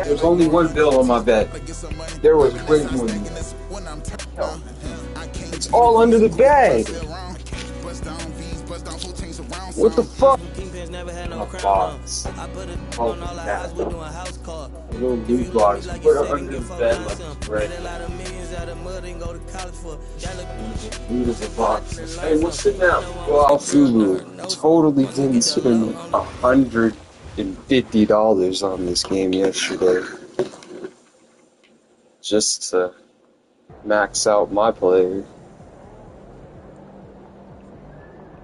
There's only one bill on my bed. There was way more than that. No. It's all under the bed. What the fuck? A box. Oh, that. A little loot box. Put it under the bed like it's right. Loot of the boxes. Hey, what's in that? Well, Fubu totally didn't spend $150 on this game yesterday. Just to max out my player.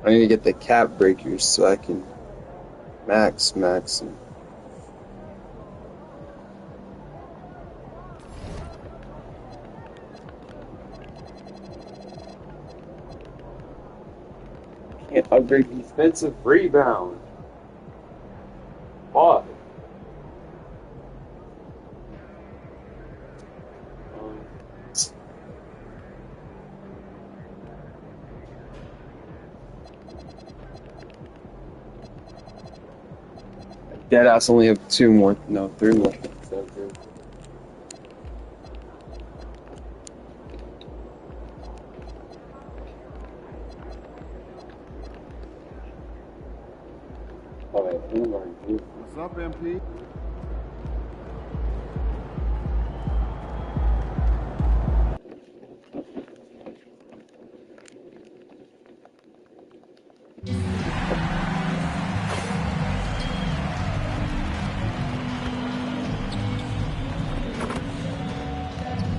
I need to get the cap breakers so I can max them. Can't upgrade defensive rebound. Why? Deadass only have three left. What's up, MP?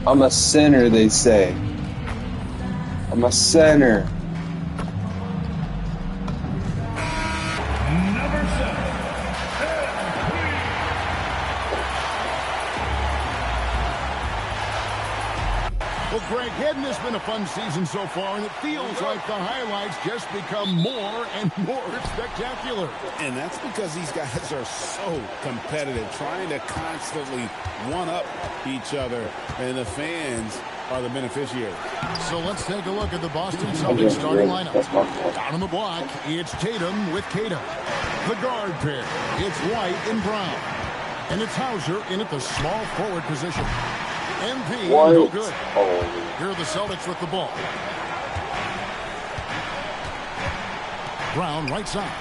I'm a sinner, they say. I'm a sinner. Well, Greg, hadn't this been a fun season so far? And it feels like the highlights just become more and more spectacular. And that's because these guys are so competitive, trying to constantly one-up each other. And the fans are the beneficiaries. So let's take a look at the Boston Celtics starting lineup. Down on the block, it's Tatum with Tatum. The guard pair, it's White and Brown. And it's Hauser in at the small forward position. MP, no good. Here are the Celtics with the ball. Brown right side.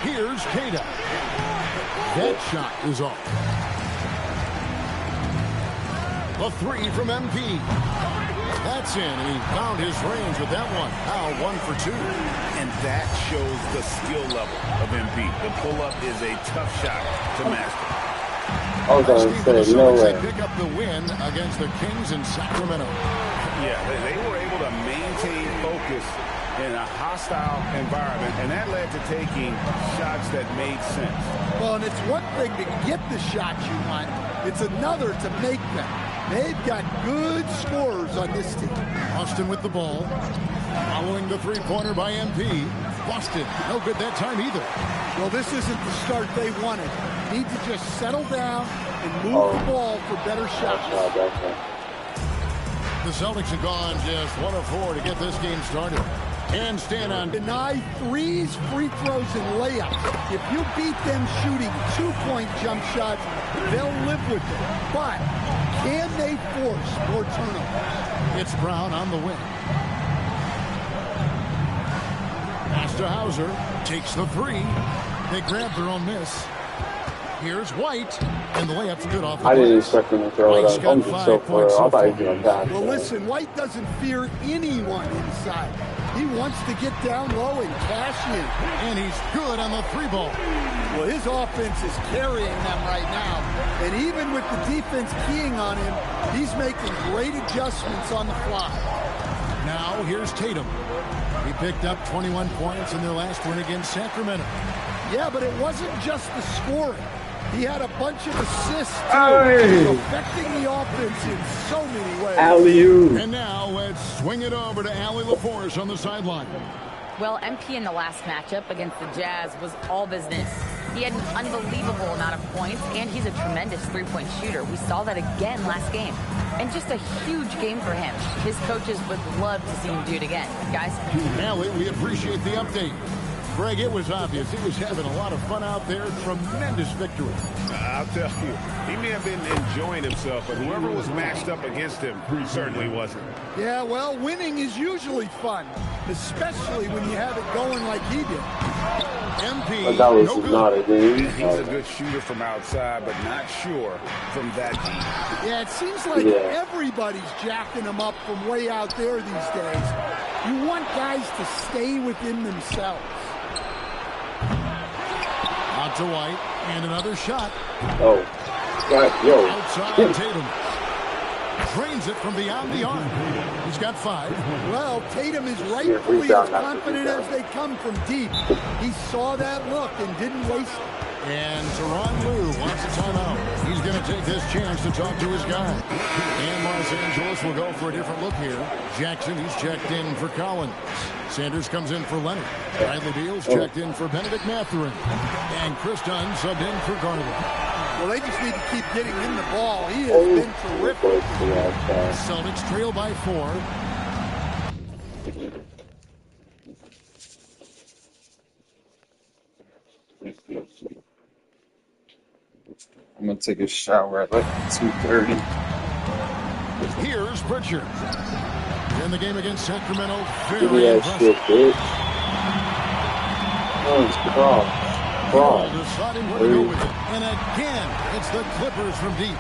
Here's Kata. That shot is off. The three from MP. That's in, and he found his range with that one. Now 1 for 2. And that shows the skill level of MP. The pull-up is a tough shot to master. I was going to say, no way. Pick up the win against the Kings in Sacramento. Yeah, they were able to maintain focus in a hostile environment, and that led to taking shots that made sense. Well, and it's one thing to get the shots you want. It's another to make them. They've got good scorers on this team. Austin with the ball. Following the three-pointer by MP. Boston, no good that time either. Well, this isn't the start they wanted. Need to just settle down and move the ball for better shots. The Celtics have gone just 1 of 4 to get this game started. And stand on. Deny threes, free throws, and layups. If you beat them shooting 2-point jump shots, they'll live with it. But can they force more turnovers? It's Brown on the wing. Pass to Hauser. Takes the three. They grab their own miss. Here's White, and the layup's good off the I didn't expect him to throw it out. I'm just so far. I thought he'd be on that. Well, listen, White doesn't fear anyone inside. He wants to get down low and cash in. And he's good on the three ball. Well, his offense is carrying them right now. And even with the defense keying on him, he's making great adjustments on the fly. Now, here's Tatum. He picked up 21 points in their last win against Sacramento. Yeah, but it wasn't just the scoring. He had a bunch of assists, too, affecting the offense in so many ways. Alley-oop. And now let's swing it over to Allie LaForce on the sideline. Well, MP in the last matchup against the Jazz was all business. He had an unbelievable amount of points, and he's a tremendous three-point shooter. We saw that again last game. And just a huge game for him. His coaches would love to see him do it again. Guys? Allie, we appreciate the update. Greg, it was obvious. He was having a lot of fun out there. Tremendous victory. I'll tell you, he may have been enjoying himself, but whoever was matched up against him certainly wasn't. Yeah, well, winning is usually fun, especially when you have it going like he did. MP, that was no good. not a game. He's a good shooter from outside, but not sure from that deep. Yeah, it seems like everybody's jacking him up from way out there these days. You want guys to stay within themselves. Out to White, and another shot. Oh, God, yo. Outside Tatum. Drains it from beyond the arc. He's got 5. Well, Tatum is rightfully as confident as they come from deep. He saw that look and didn't waste it. And Tyronn Lue wants a timeout. He's going to take this chance to talk to his guy. And Los Angeles will go for a different look here. Jackson, he's checked in for Collins. Sanders comes in for Leonard. Bradley Beal's checked in for Benedict Mathurin. And Chris Dunn subbed in for Garland. Well, they just need to keep getting him the ball. He has been terrific. Celtics trail by 4. I'm going to take a shower at like 2:30. Here's Pritchard. In the game against Sacramento, Give me very that impressive. shit, bitch. Oh, it's cross. Deciding where to go with it. And again, it's the Clippers from deep.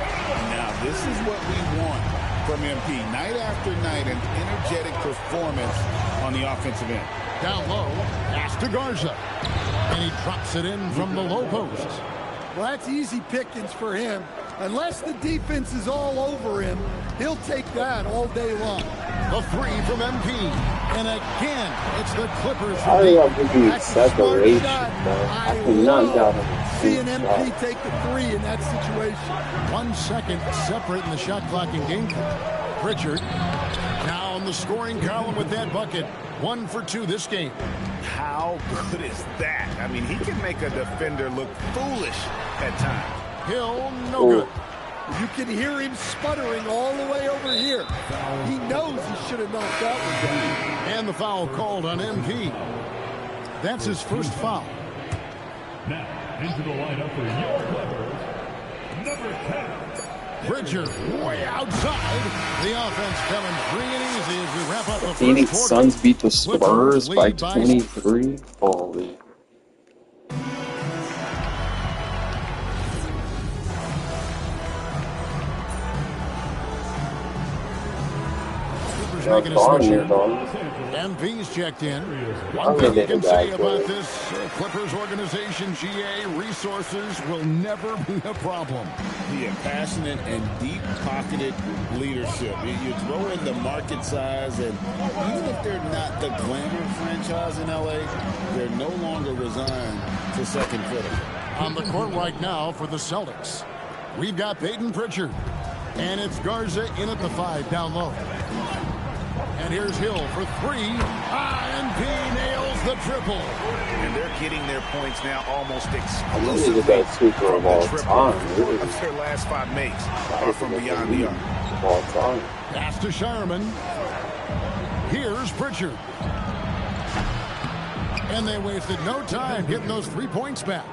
Now, this is what we want from MP. Night after night, an energetic performance on the offensive end. Down low, pass to Garza. And he drops it in from the low post. Well, that's easy pickings for him. Unless the defense is all over him, he'll take that all day long. The 3 from MP. And again, it's the Clippers from I deep. love thinking That's a smart separation, shot. man. I I cannot doubt love him. seeing MP take the 3 in that situation. 1 second separating the shot clock in game clock. Pritchard now on the scoring column with that bucket. 1 for 2 this game. How good is that? I mean, he can make a defender look foolish at times. Hill, no good. You can hear him sputtering all the way over here. He knows he should have knocked that one down. And the foul called on MP. That's his first foul. Now, into the lineup for your Clippers, number 10. Pritchard way outside. The offense coming free and easy as we wrap up the Phoenix first quarter. Suns beat the Spurs by Lead by 23. Holy. Clippers Yeah, making a Dawn switch here, in. Dawn. MP's checked in. I'm One thing gonna you can hit say that, about but- this Clippers organization, GA, resources will never be a problem. He had passionate and deep-pocketed leadership. You throw in the market size, and even if they're not the glamour franchise in LA, they're no longer resigned to second fiddle. On the court right now for the Celtics, we've got Peyton Pritchard. And it's Garza in at the 5 down low. And here's Hill for 3. INP nails the triple. And they're getting their points now almost I'm gonna exclusively get that super from of the all triple. time. 4 Really. of their last 5 makes are from beyond the arc. Of all time. Pass to Shireman. Here's Pritchard. And they wasted no time getting those 3 points back.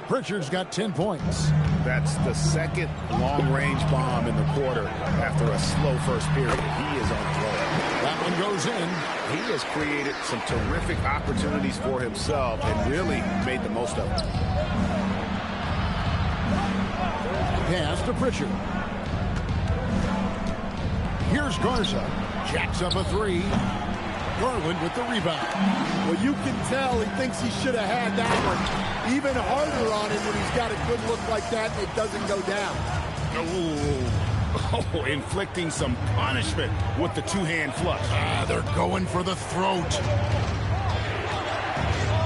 Pritchard's got 10 points. That's the second long-range bomb in the quarter after a slow first period. He is on fire. That one goes in. He has created some terrific opportunities for himself and really made the most of them. Pass to Pritchard. Here's Garza. Jacks up a 3. Garland with the rebound. Well, you can tell he thinks he should have had that one even harder on him when he's got a good look like that and it doesn't go down. Oh, inflicting some punishment with the two-hand flush. They're going for the throat.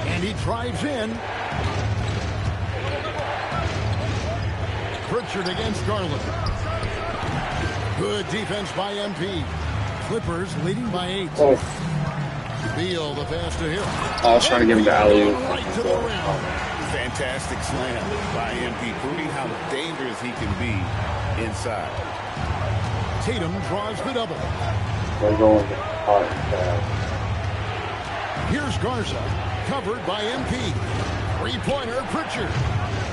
And he drives in. Pritchard against Garland. Good defense by MP. Clippers leading by 8. Oh, Beal, the pass to Hill. I was trying to get him to alley-oop. Right to the rim. Fantastic slam by MP, proving how dangerous he can be inside. Tatum draws the double. They're going hard and fast. Here's Garza. recovered by MP. Three-pointer, Pritchard.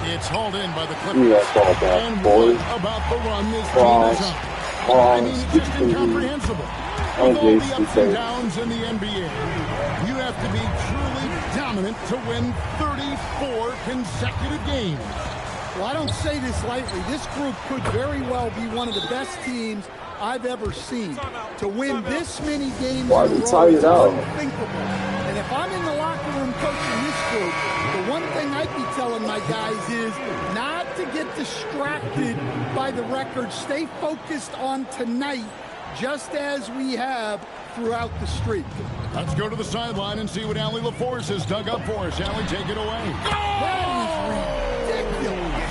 It's hauled in by the Clippers. And what about the run this team is on? I mean, it's just incomprehensible. With all the ups and downs in the NBA, you have to be truly dominant to win 34 consecutive games. Well, I don't say this lightly. This group could very well be one of the best teams I've ever seen. To win this many games in a row is unthinkable. And if I'm in the locker room coaching this group, the one thing I'd be telling my guys is not to get distracted by the record. Stay focused on tonight, just as we have throughout the streak. Let's go to the sideline and see what Allie LaForce has dug up for us. Allie, take it away. That is ridiculous.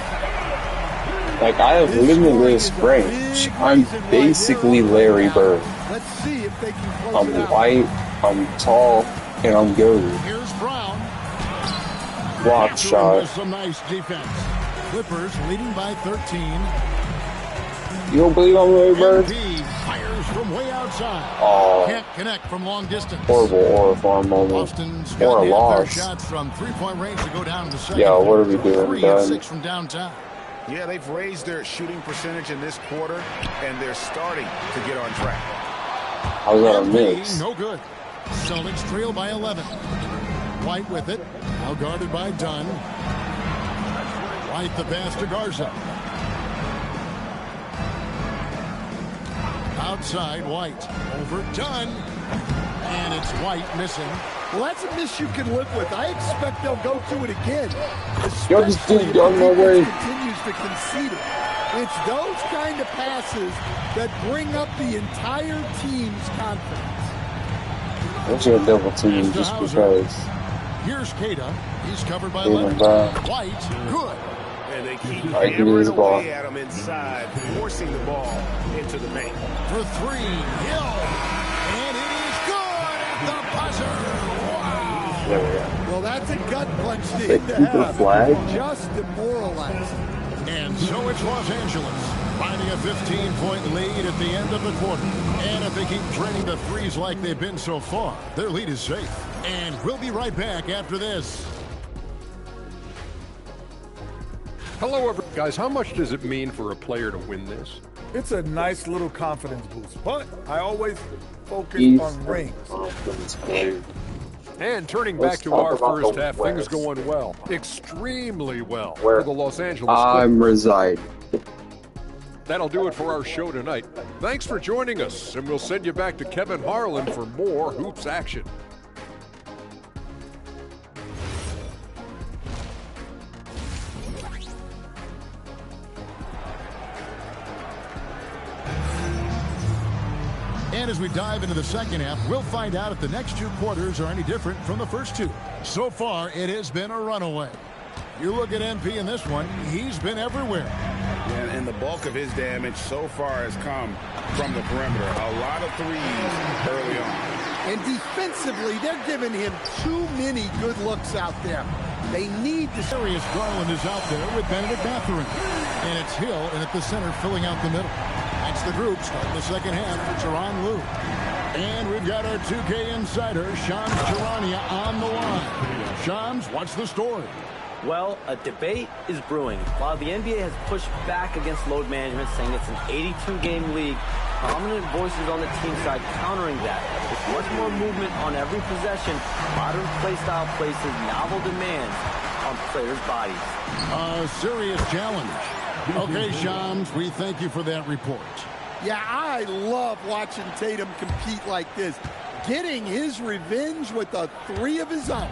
Like, I have limitless range. I'm basically Larry Bird. Let's see if they can close I'm it out. white, I'm tall, and I'm goated. Here's Brown. Block shot. Some nice defense. Clippers leading by 13. You don't believe I'm Larry Bird? MP fires from way outside. Oh, Can't connect from long distance. horrible moment. Boston's Or a got their loss. shots from three-point range to go down to second. Yeah, what are we doing, 3 Doug? of 6 from downtown. Yeah, they've raised their shooting percentage in this quarter, and they're starting to get on track. How's that a MP, miss? no good. Celtics trail by 11. White with it. Now guarded by Dunn. White the pass to Garza. Outside, White. Over Dunn. And it's White missing. Well, that's a miss you can live with. I expect they'll go to it again. Yo, this Especially dude if got the no way. defense continues to concede it. It's those kind of passes that bring up the entire team's confidence. I'm just gonna double team just because. Here's Keita. He's covered by Even 11. back. White, good. And they keep All right, give me hammering this ball. away at them inside, forcing the ball into the paint. For 3, Hill. And it is good at the buzzer. Wow. There we go. Well, that's a gut punch They to keep the have. flag. Just demoralizing. And so it's Los Angeles, finding a 15-point lead at the end of the quarter. And if they keep draining the threes like they've been so far, their lead is safe. And we'll be right back after this. Hello, guys. How much does it mean for a player to win this? It's a nice little confidence boost, but I always focus He's on rings. And turning Let's back to talk our about first the half, West. things going well. Extremely well Where for the Los Angeles I'm Clippers. residing. That'll do it for our show tonight. Thanks for joining us, and we'll send you back to Kevin Harlan for more Hoops action. And as we dive into the second half, we'll find out if the next 2 quarters are any different from the first 2. So far, it has been a runaway. You look at MP in this one, he's been everywhere. Yeah, and the bulk of his damage so far has come from the perimeter. A lot of threes early on. And defensively, they're giving him too many good looks out there. They need to... Darius Garland is out there with Benedict Mathurin. And it's Hill and at the center filling out the middle. That's the group starting the second half for Tyronn Lue. And we've got our 2K insider, Shams Charania, on the line. Shams, what's the story? Well, a debate is brewing. While the NBA has pushed back against load management, saying it's an 82-game league, prominent voices on the team side countering that. With much more movement on every possession, modern play style places novel demands on players' bodies. A serious challenge. Okay, Shams, we thank you for that report. Yeah, I love watching Tatum compete like this. Getting his revenge with a 3 of his own.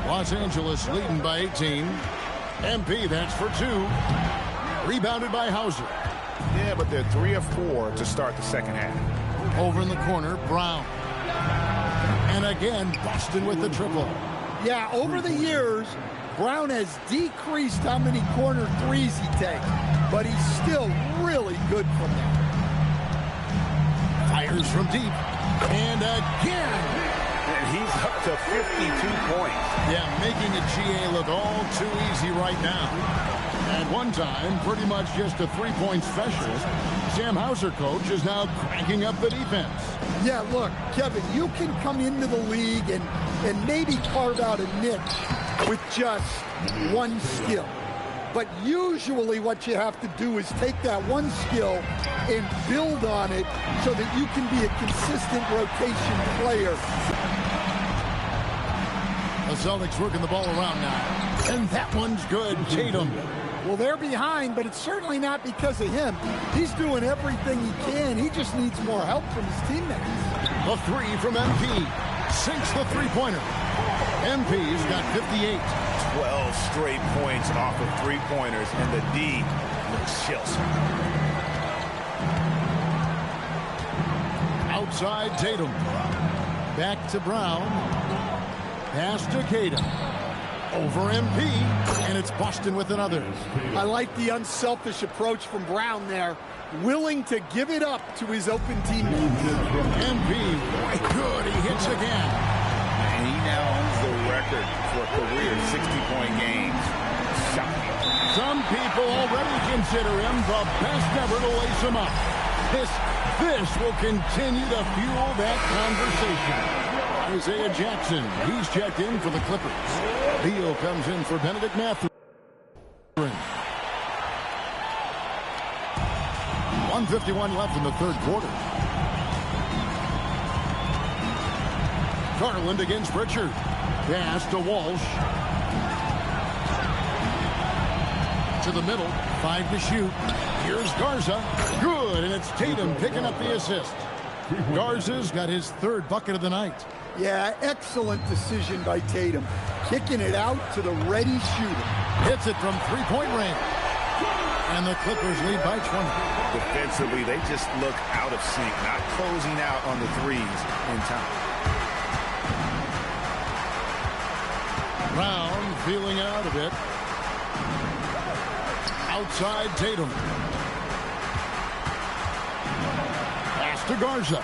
Los Angeles leading by 18. MP, that's for 2. Rebounded by Hauser. Yeah, but they're 3 of 4 to start the second half. Over in the corner, Brown. And again, Boston with the triple. Yeah, over the years, Brown has decreased how many corner threes he takes, but he's still really good from there. Fires from deep. And again. And he's up to 52 points. Yeah, making a GA look all too easy right now. At one time, pretty much just a three-point specialist, Sam Hauser, coach, is now cranking up the defense. Yeah, look, Kevin, you can come into the league and maybe carve out a niche with just one skill. But usually what you have to do is take that one skill and build on it so that you can be a consistent rotation player. The Celtics working the ball around now. And that one's good. Tatum. Well, they're behind, but it's certainly not because of him. He's doing everything he can. He just needs more help from his teammates. The three from MP. Sinks the three-pointer. MP's got 58. 12 straight points off of three-pointers, and the D looks Chelsea. Outside Tatum. Back to Brown. Pass to Tatum. Over MP, and it's Boston with another. I like the unselfish approach from Brown there. Willing to give it up to his open teammates. MP, good, he hits again. And he now owns the record for career 60-point games. Shocking. Some people already consider him the best ever to lace him up. This will continue to fuel that conversation. Isaiah Jackson, he's checked in for the Clippers. Beal comes in for Benedict Mathurin. 1:51 left in the third quarter. Garland against Pritchard. Pass to Walsh. To the middle. 5 to shoot. Here's Garza. Good, and it's Tatum picking up the assist. Garza's got his third bucket of the night. Yeah, excellent decision by Tatum. Kicking it out to the ready shooter. Hits it from three-point range. And the Clippers lead by 20. Defensively, they just look out of sync, not closing out on the threes in time. Brown feeling it out a bit. Outside Tatum. Pass to Garza.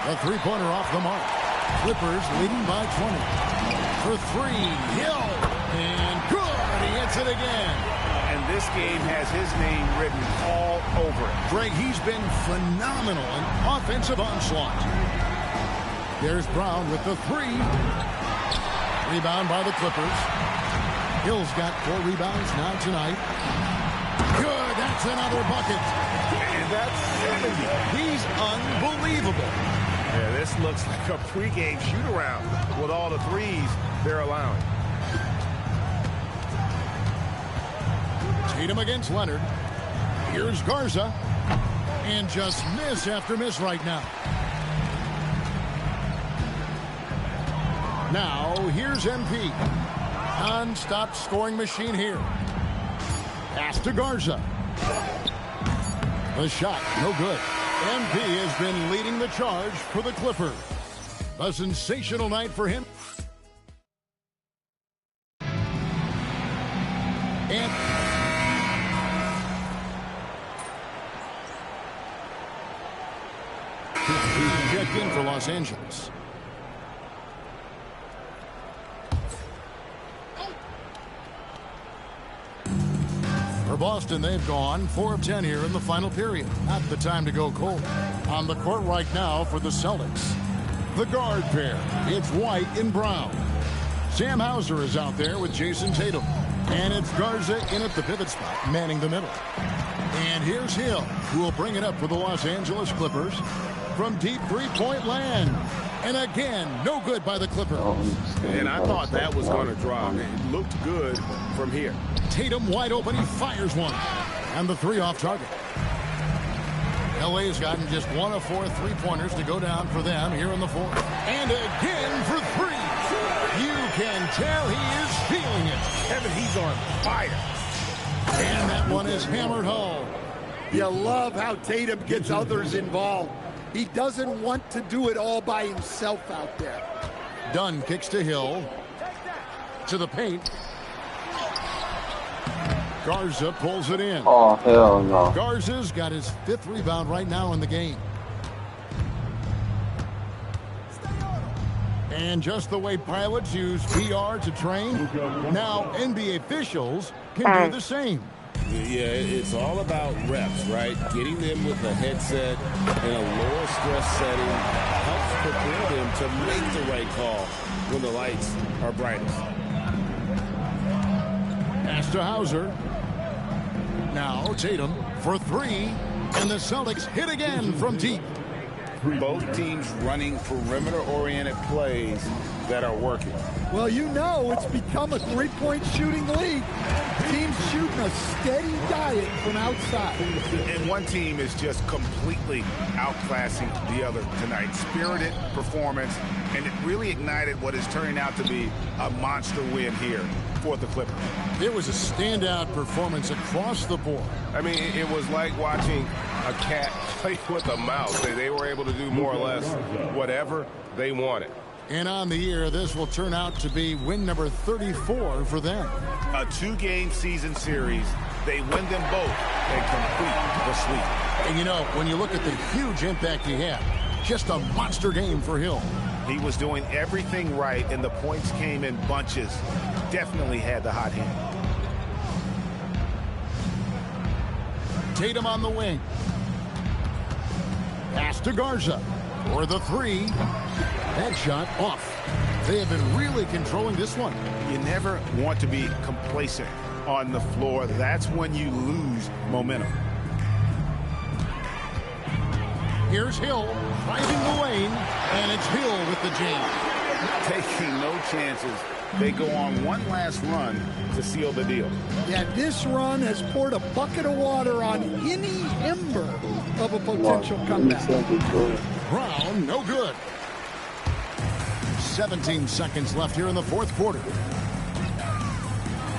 A three-pointer off the mark. Clippers leading by 20. For three, Hill. And good, he hits it again. And this game has his name written all over it. Greg, he's been phenomenal in offensive onslaught. There's Brown with the three. Rebound by the Clippers. Hill's got 4 rebounds now tonight. Good, that's another bucket. And that's 70. He's unbelievable. Yeah, this looks like a pregame shoot-around with all the threes they're allowing. Tatum against Leonard. Here's Garza. And just miss after miss right now. Now, here's MP. Non-stop scoring machine here. Pass to Garza. The shot, no good. MP has been leading the charge for the Clippers. A sensational night for him. And checked in for Los Angeles. For Boston, they've gone 4 of 10 here in the final period. Not the time to go cold. On the court right now for the Celtics, the guard pair. It's White and Brown. Sam Hauser is out there with Jason Tatum. And it's Garza in at the pivot spot, manning the middle. And here's Hill, who will bring it up for the Los Angeles Clippers from deep three-point land. And again, no good by the Clippers. And I thought that was going to drop. It looked good from here. Tatum wide open. He fires one. And the three off target. LA's gotten just 1 of 4 three-pointers to go down for them here in the fourth. And again for 3. You can tell he is feeling it. Kevin, he's on fire. And that one is hammered home. You love how Tatum gets others involved. He doesn't want to do it all by himself out there. Dunn kicks to Hill. To the paint. Garza pulls it in. Oh, hell no. Garza's got his 5th rebound right now in the game. And just the way pilots use VR to train, now NBA officials can do the same. Yeah, it's all about reps, right? Getting them with a headset in a lower stress setting helps prepare them to make the right call when the lights are brightest. Pass to Hauser. Now Tatum for three, and the Celtics hit again from deep. Both teams running perimeter-oriented plays that are working. Well, you know it's become a three-point shooting league. Teams shooting a steady diet from outside. And one team is just completely outclassing the other tonight. Spirited performance, and it really ignited what is turning out to be a monster win here for the Clippers. It was a standout performance across the board. I mean, it was like watching a cat play with a mouse. They were able to do more or less whatever they wanted. And on the year, this will turn out to be win number 34 for them. A two-game season series. They win them both and complete the sweep. And you know, when you look at the huge impact he had, just a monster game for Hill. He was doing everything right, and the points came in bunches. Definitely had the hot hand. Tatum on the wing. Pass to Garza for the three. That shot off. They have been really controlling this one. You never want to be complacent on the floor. That's when you lose momentum. Here's Hill driving the lane, and it's Hill with the jam. Taking no chances. They go on one last run to seal the deal. Yeah, this run has poured a bucket of water on any ember of a potential comeback. Brown, no good. 17 seconds left here in the fourth quarter.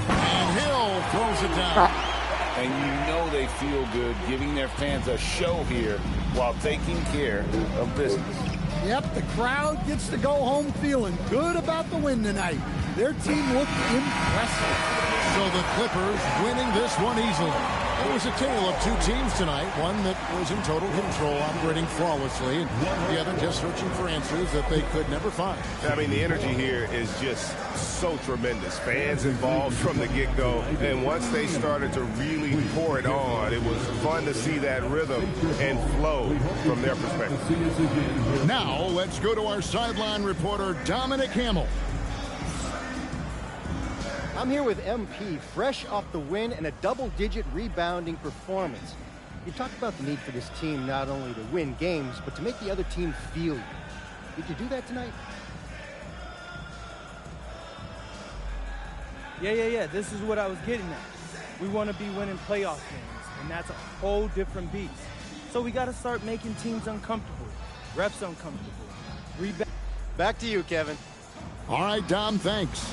And Hill throws it down. And you know they feel good giving their fans a show here while taking care of business. Yep, the crowd gets to go home feeling good about the win tonight. Their team looked impressive. So the Clippers winning this one easily. It was a tale of two teams tonight. One that was in total control, operating flawlessly, and the other just searching for answers that they could never find. I mean, the energy here is just so tremendous. Fans involved from the get-go, and once they started to really pour it on, it was fun to see that rhythm and flow from their perspective. Now, let's go to our sideline reporter, Dominic Hamill. I'm here with MP, fresh off the win and a double-digit rebounding performance. You talked about the need for this team not only to win games, but to make the other team feel you. Did you do that tonight? Yeah. This is what I was getting at. We want to be winning playoff games, and that's a whole different beast. So we got to start making teams uncomfortable, refs uncomfortable. Back to you, Kevin. All right, Dom, thanks.